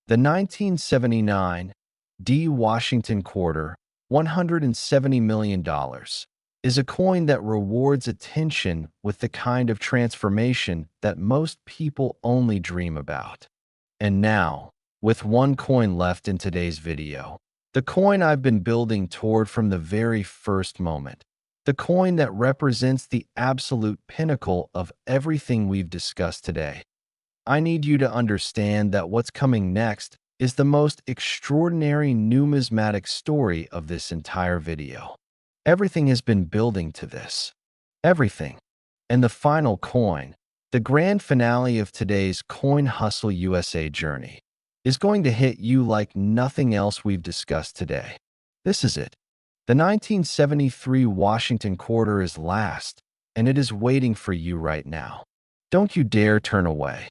The 1979 D. Washington quarter, $170 million, is a coin that rewards attention with the kind of transformation that most people only dream about. And now, with one coin left in today's video, the coin I've been building toward from the very first moment, the coin that represents the absolute pinnacle of everything we've discussed today. I need you to understand that what's coming next is the most extraordinary numismatic story of this entire video. Everything has been building to this. Everything. And the final coin, the grand finale of today's Coin Hustle USA journey, is going to hit you like nothing else we've discussed today. This is it. The 1973 Washington quarter is last, and it is waiting for you right now. Don't you dare turn away.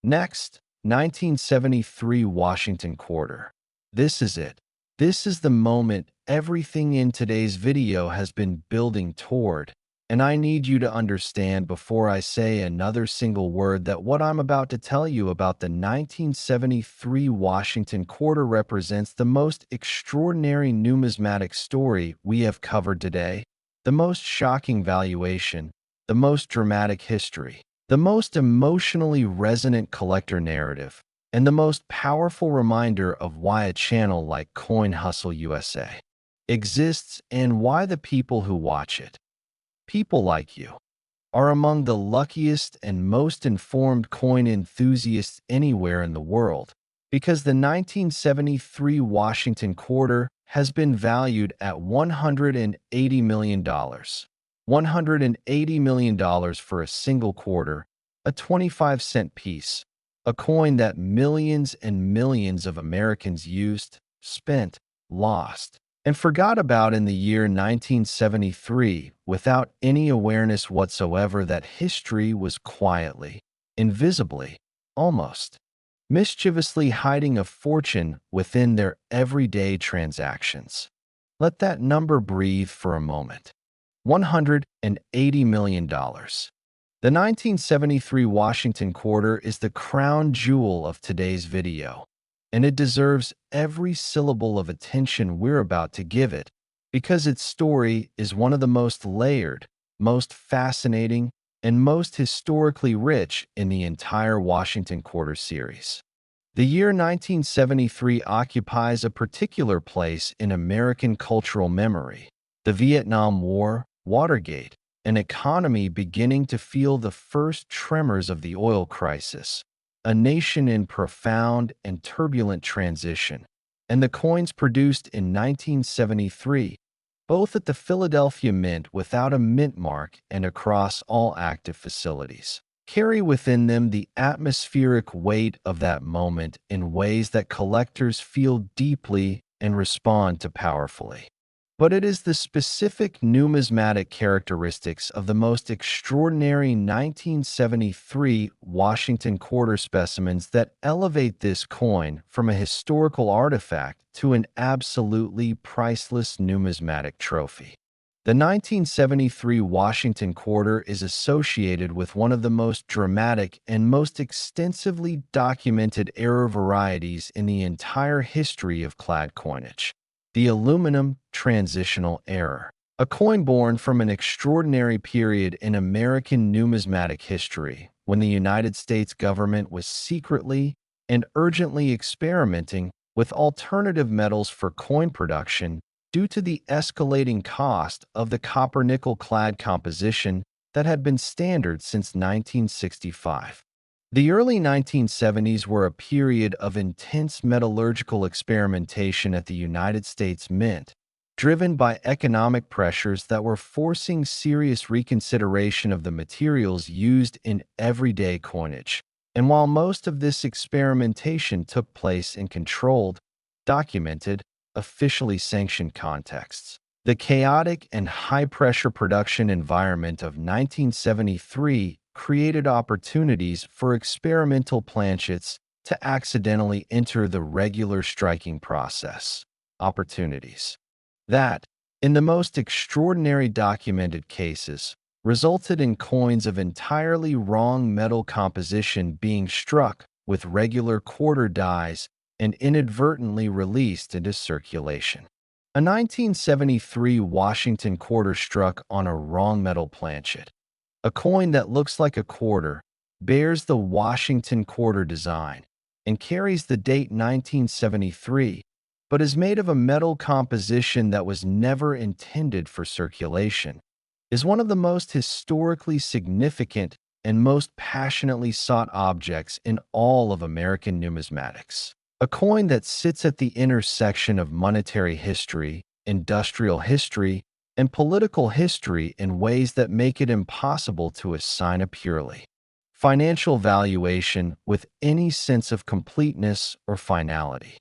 Next, 1973 Washington quarter. This is it. This is the moment everything in today's video has been building toward, and I need you to understand before I say another single word that what I'm about to tell you about the 1973 Washington quarter represents the most extraordinary numismatic story we have covered today, the most shocking valuation, the most dramatic history, the most emotionally resonant collector narrative, and the most powerful reminder of why a channel like Coin Hustle USA exists and why the people who watch it, people like you, are among the luckiest and most informed coin enthusiasts anywhere in the world, because the 1973 Washington quarter has been valued at $180 million. $180 million for a single quarter, a 25-cent piece, a coin that millions and millions of Americans used, spent, lost, and forgot about in the year 1973 without any awareness whatsoever that history was quietly, invisibly, almost, mischievously hiding a fortune within their everyday transactions. Let that number breathe for a moment. $180 million. The 1973 Washington quarter is the crown jewel of today's video, and it deserves every syllable of attention we're about to give it, because its story is one of the most layered, most fascinating, and most historically rich in the entire Washington quarter series. The year 1973 occupies a particular place in American cultural memory. The Vietnam War, Watergate, an economy beginning to feel the first tremors of the oil crisis, a nation in profound and turbulent transition, and the coins produced in 1973, both at the Philadelphia Mint without a mint mark and across all active facilities, carry within them the atmospheric weight of that moment in ways that collectors feel deeply and respond to powerfully. But it is the specific numismatic characteristics of the most extraordinary 1973 Washington quarter specimens that elevate this coin from a historical artifact to an absolutely priceless numismatic trophy. The 1973 Washington quarter is associated with one of the most dramatic and most extensively documented error varieties in the entire history of clad coinage. The aluminum transitional error, a coin born from an extraordinary period in American numismatic history when the United States government was secretly and urgently experimenting with alternative metals for coin production due to the escalating cost of the copper-nickel clad composition that had been standard since 1965. The early 1970s were a period of intense metallurgical experimentation at the United States Mint, driven by economic pressures that were forcing serious reconsideration of the materials used in everyday coinage. And while most of this experimentation took place in controlled, documented, officially sanctioned contexts, The chaotic and high-pressure production environment of 1973 created opportunities for experimental planchets to accidentally enter the regular striking process. Opportunities that, in the most extraordinary documented cases, resulted in coins of entirely wrong metal composition being struck with regular quarter dies and inadvertently released into circulation. A 1973 Washington quarter struck on a wrong metal planchet. A coin that looks like a quarter, bears the Washington quarter design, and carries the date 1973, but is made of a metal composition that was never intended for circulation, is one of the most historically significant and most passionately sought objects in all of American numismatics. A coin that sits at the intersection of monetary history, industrial history, and political history in ways that make it impossible to assign a purely financial valuation with any sense of completeness or finality.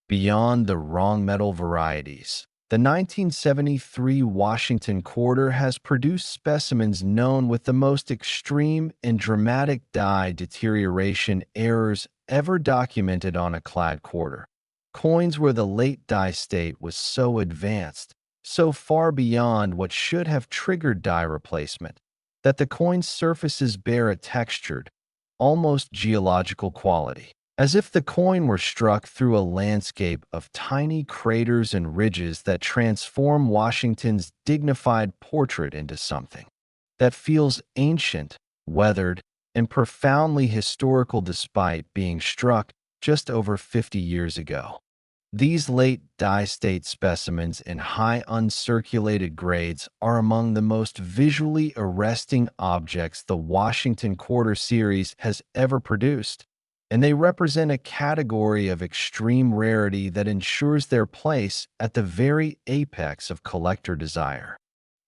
Beyond the wrong metal varieties, the 1973 Washington quarter has produced specimens known with the most extreme and dramatic die deterioration errors ever documented on a clad quarter. Coins where the late die state was so advanced, so far beyond what should have triggered die replacement, that the coin's surfaces bear a textured, almost geological quality, as if the coin were struck through a landscape of tiny craters and ridges that transform Washington's dignified portrait into something that feels ancient, weathered, and profoundly historical despite being struck just over 50 years ago. These late die state specimens in high uncirculated grades are among the most visually arresting objects the Washington Quarter series has ever produced, and they represent a category of extreme rarity that ensures their place at the very apex of collector desire.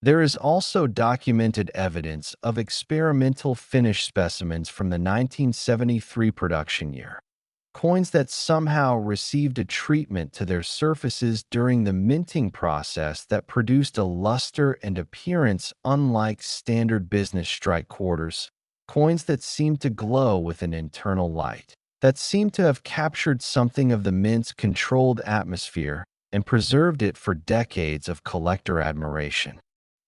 There is also documented evidence of experimental finish specimens from the 1973 production year. Coins that somehow received a treatment to their surfaces during the minting process that produced a luster and appearance unlike standard business strike quarters. Coins that seemed to glow with an internal light, that seemed to have captured something of the mint's controlled atmosphere and preserved it for decades of collector admiration.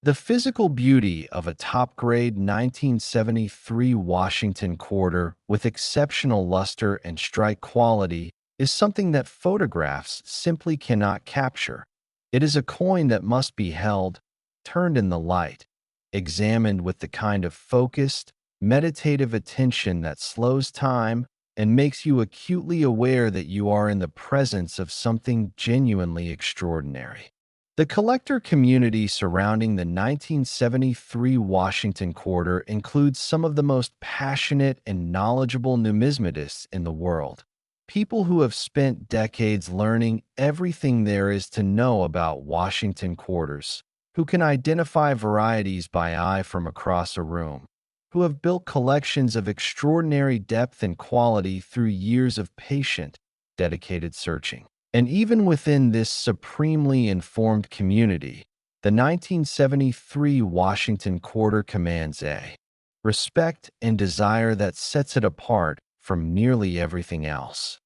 The physical beauty of a top-grade 1973 Washington quarter with exceptional luster and strike quality is something that photographs simply cannot capture. It is a coin that must be held, turned in the light, examined with the kind of focused, meditative attention that slows time and makes you acutely aware that you are in the presence of something genuinely extraordinary. The collector community surrounding the 1973 Washington quarter includes some of the most passionate and knowledgeable numismatists in the world. People who have spent decades learning everything there is to know about Washington quarters, who can identify varieties by eye from across a room, who have built collections of extraordinary depth and quality through years of patient, dedicated searching. And even within this supremely informed community, the 1973 Washington quarter commands a respect and desire that sets it apart from nearly everything else.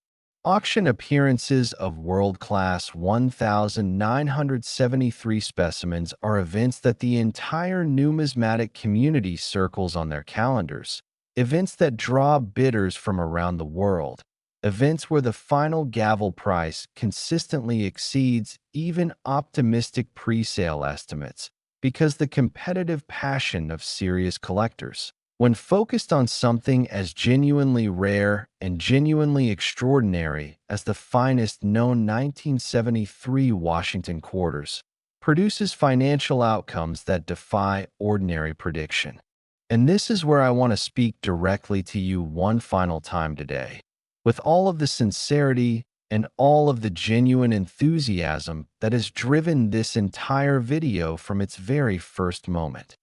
Auction appearances of world-class 1,973 specimens are events that the entire numismatic community circles on their calendars, events that draw bidders from around the world, events where the final gavel price consistently exceeds even optimistic pre-sale estimates because the competitive passion of serious collectors, when focused on something as genuinely rare and genuinely extraordinary as the finest known 1973 Washington quarters, produces financial outcomes that defy ordinary prediction. And this is where I want to speak directly to you one final time today, with all of the sincerity and all of the genuine enthusiasm that has driven this entire video from its very first moment.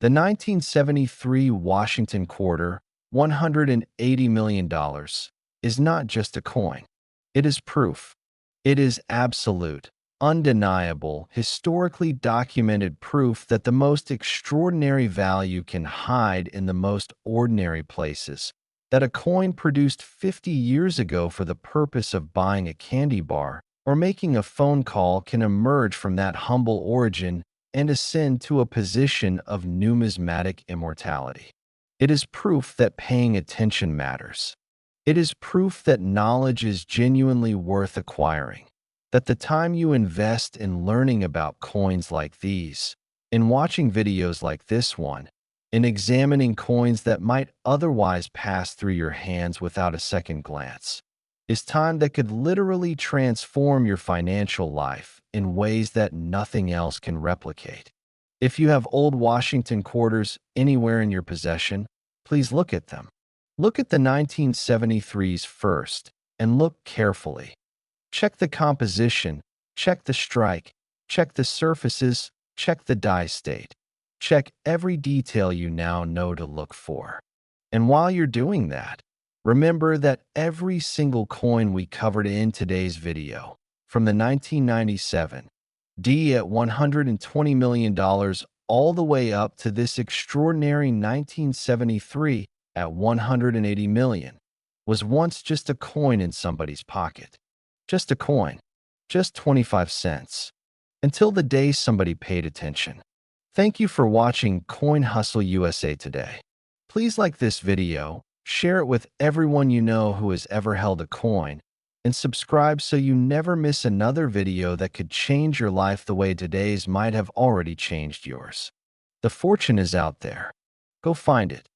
The 1973 Washington quarter, $180 million, is not just a coin. It is proof. It is absolute, undeniable, historically documented proof that the most extraordinary value can hide in the most ordinary places. That a coin produced 50 years ago for the purpose of buying a candy bar or making a phone call can emerge from that humble origin and ascend to a position of numismatic immortality. It is proof that paying attention matters. It is proof that knowledge is genuinely worth acquiring, that the time you invest in learning about coins like these, in watching videos like this one, in examining coins that might otherwise pass through your hands without a second glance, is time that could literally transform your financial life in ways that nothing else can replicate. If you have old Washington quarters anywhere in your possession, please look at them. Look at the 1973s first, and look carefully. Check the composition, check the strike, check the surfaces, check the die state. Check every detail you now know to look for. And while you're doing that, remember that every single coin we covered in today's video, from the 1997 D at $120 million all the way up to this extraordinary 1973 at $180 million, was once just a coin in somebody's pocket. Just a coin. Just 25 cents. Until the day somebody paid attention. Thank you for watching Coin Hustle USA today. Please like this video, share it with everyone you know who has ever held a coin, and subscribe so you never miss another video that could change your life the way today's might have already changed yours. The fortune is out there. Go find it.